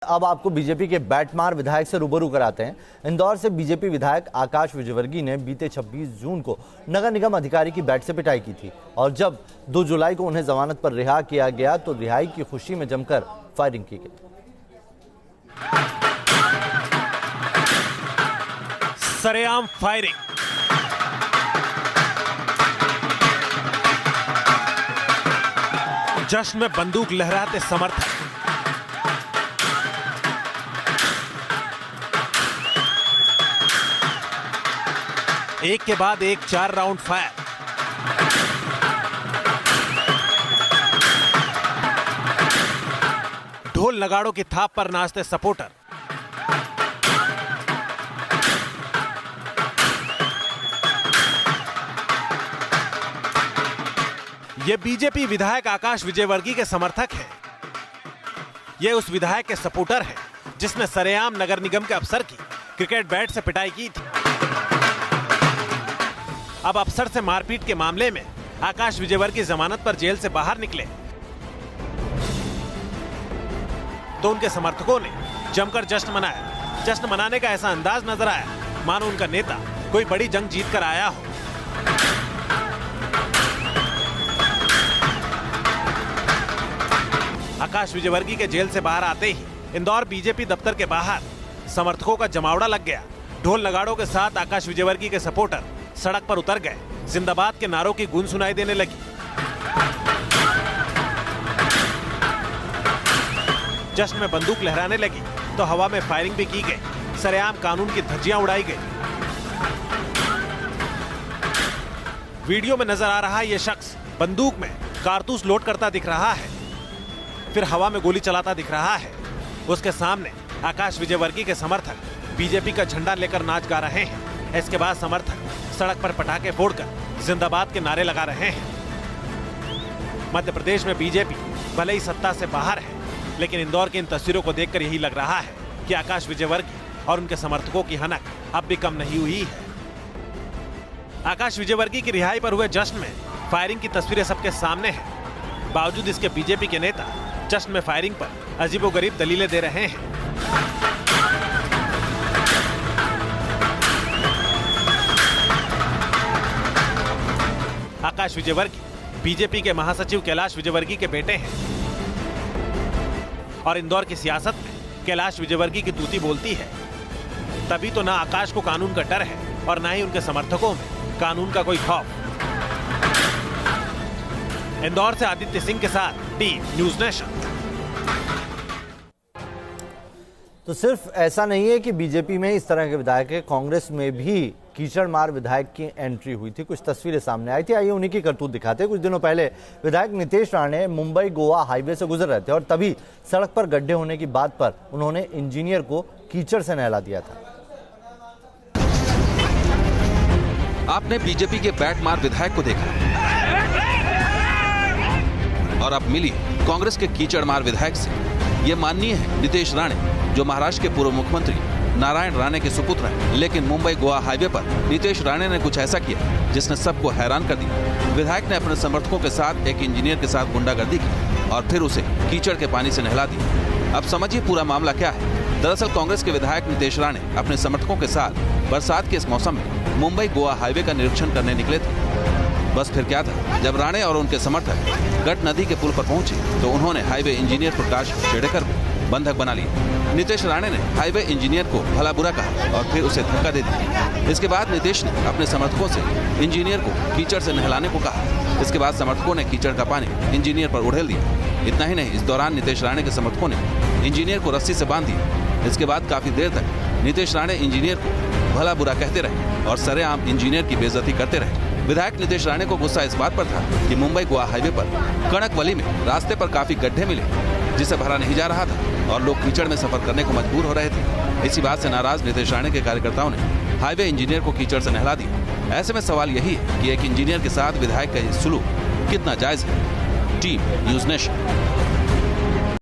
अब आपको बीजेपी के बैटमार विधायक से रूबरू कराते हैं। इंदौर से बीजेपी विधायक आकाश विजयवर्गीय ने बीते 26 जून को नगर निगम अधिकारी की बैट से पिटाई की थी और जब 2 जुलाई को उन्हें जमानत पर रिहा किया गया तो रिहाई की खुशी में जमकर फायरिंग की गई। सरेआम फायरिंग, जश्न में बंदूक लहराते समर्थक, एक के बाद एक 4 राउंड फायर। ढोल नगाड़ों की थाप पर नाचते सपोर्टर। ये बीजेपी विधायक आकाश विजयवर्गीय के समर्थक हैं। ये उस विधायक के सपोर्टर हैं जिसने सरेआम नगर निगम के अफसर की क्रिकेट बैट से पिटाई की थी। अब अफसर से मारपीट के मामले में आकाश विजयवर्गीय जमानत पर जेल से बाहर निकले तो उनके समर्थकों ने जमकर जश्न मनाया। जश्न मनाने का ऐसा अंदाज नजर आया मानो उनका नेता कोई बड़ी जंग जीतकर आया हो। आकाश विजयवर्गीय के जेल से बाहर आते ही इंदौर बीजेपी दफ्तर के बाहर समर्थकों का जमावड़ा लग गया। ढोल नगाड़ों के साथ आकाश विजयवर्गीय के सपोर्टर सड़क पर उतर गए। जिंदाबाद के नारों की गूंज सुनाई देने लगी। जश्न में बंदूक लहराने लगी तो हवा में फायरिंग भी की गई। सरेआम कानून की धज्जियां उड़ाई गई। वीडियो में नजर आ रहा यह शख्स बंदूक में कारतूस लोड करता दिख रहा है, फिर हवा में गोली चलाता दिख रहा है। उसके सामने आकाश विजयवर्गीय के समर्थक बीजेपी का झंडा लेकर नाच गा रहे हैं। इसके बाद समर्थक सड़क पर पटाखे फोड़कर जिंदाबाद के नारे लगा रहे हैं। मध्य प्रदेश में बीजेपी भले ही सत्ता से बाहर है, लेकिन इंदौर की इन तस्वीरों को देखकर यही लग रहा है कि आकाश विजयवर्गीय और उनके समर्थकों की हनक अब भी कम नहीं हुई है। आकाश विजयवर्गीय की रिहाई पर हुए जश्न में फायरिंग की तस्वीरें सबके सामने हैं। बावजूद इसके बीजेपी के नेता जश्न में फायरिंग पर अजीबोगरीब दलीलें दे रहे हैं। आकाश विजयवर्गीय बीजेपी के महासचिव कैलाश विजयवर्गीय के बेटे हैं और इंदौर की सियासत में कैलाश विजयवर्गीय की तूती बोलती है। तभी तो ना आकाश को कानून का डर है और ना ही उनके समर्थकों में कानून का कोई खौफ। इंदौर से आदित्य सिंह के साथ टीम न्यूज़ नेशन। तो सिर्फ ऐसा नहीं है कि बीजेपी में इस तरह के विधायक है, कांग्रेस में भी कीचड़मार विधायक की एंट्री हुई थी। कुछ तस्वीरें सामने आई थी, आइए उन्हीं की करतूत दिखाते हैं। कुछ दिनों पहले विधायक नितेश राणे मुंबई गोवा हाईवे से गुजर रहे थे और तभी सड़क पर गड्ढे होने की बात पर उन्होंने इंजीनियर को कीचड़ से नहला दिया था। आपने बीजेपी के बैटमार विधायक को देखा और अब मिली कांग्रेस के कीचड़मार विधायक से। ये माननीय है नितेश राणे, जो महाराष्ट्र के पूर्व मुख्यमंत्री नारायण राणे के सुपुत्र हैं। लेकिन मुंबई गोवा हाईवे पर नितेश राणे ने कुछ ऐसा किया जिसने सबको हैरान कर दिया। विधायक ने अपने समर्थकों के साथ एक इंजीनियर के साथ गुंडागर्दी की और फिर उसे कीचड़ के पानी से नहला दिया। अब समझिए पूरा मामला क्या है। दरअसल कांग्रेस के विधायक नितेश राणे अपने समर्थकों के साथ बरसात के इस मौसम में मुंबई गोवा हाईवे का निरीक्षण करने निकले थे। बस फिर क्या था, जब राणे और उनके समर्थक गट नदी के पुल पर पहुंचे तो उन्होंने हाईवे इंजीनियर प्रकाश शेडेकर को बंधक बना लिया। नितेश राणे ने हाईवे इंजीनियर को भला बुरा कहा और फिर उसे धक्का दे दिया। इसके बाद नितेश ने अपने समर्थकों से इंजीनियर को कीचड़ से नहलाने को कहा। इसके बाद समर्थकों ने कीचड़ का पानी इंजीनियर पर उड़ेल दिया। इतना ही नहीं, इस दौरान नितेश राणे के समर्थकों ने इंजीनियर को रस्सी से बांध दिया। इसके बाद काफी देर तक नितेश राणे इंजीनियर को भला बुरा कहते रहे और सरेआम इंजीनियर की बेइज्जती करते रहे। विधायक नितेश राणे को गुस्सा इस बात पर था कि मुंबई गोवा हाईवे पर कणकवली में रास्ते पर काफी गड्ढे मिले जिसे भरा नहीं जा रहा था और लोग कीचड़ में सफर करने को मजबूर हो रहे थे। इसी बात से नाराज नितेश राणे के कार्यकर्ताओं ने हाईवे इंजीनियर को कीचड़ से नहला दिया। ऐसे में सवाल यही है कि एक इंजीनियर के साथ विधायक का ये सुलूक कितना जायज है। Team news nation.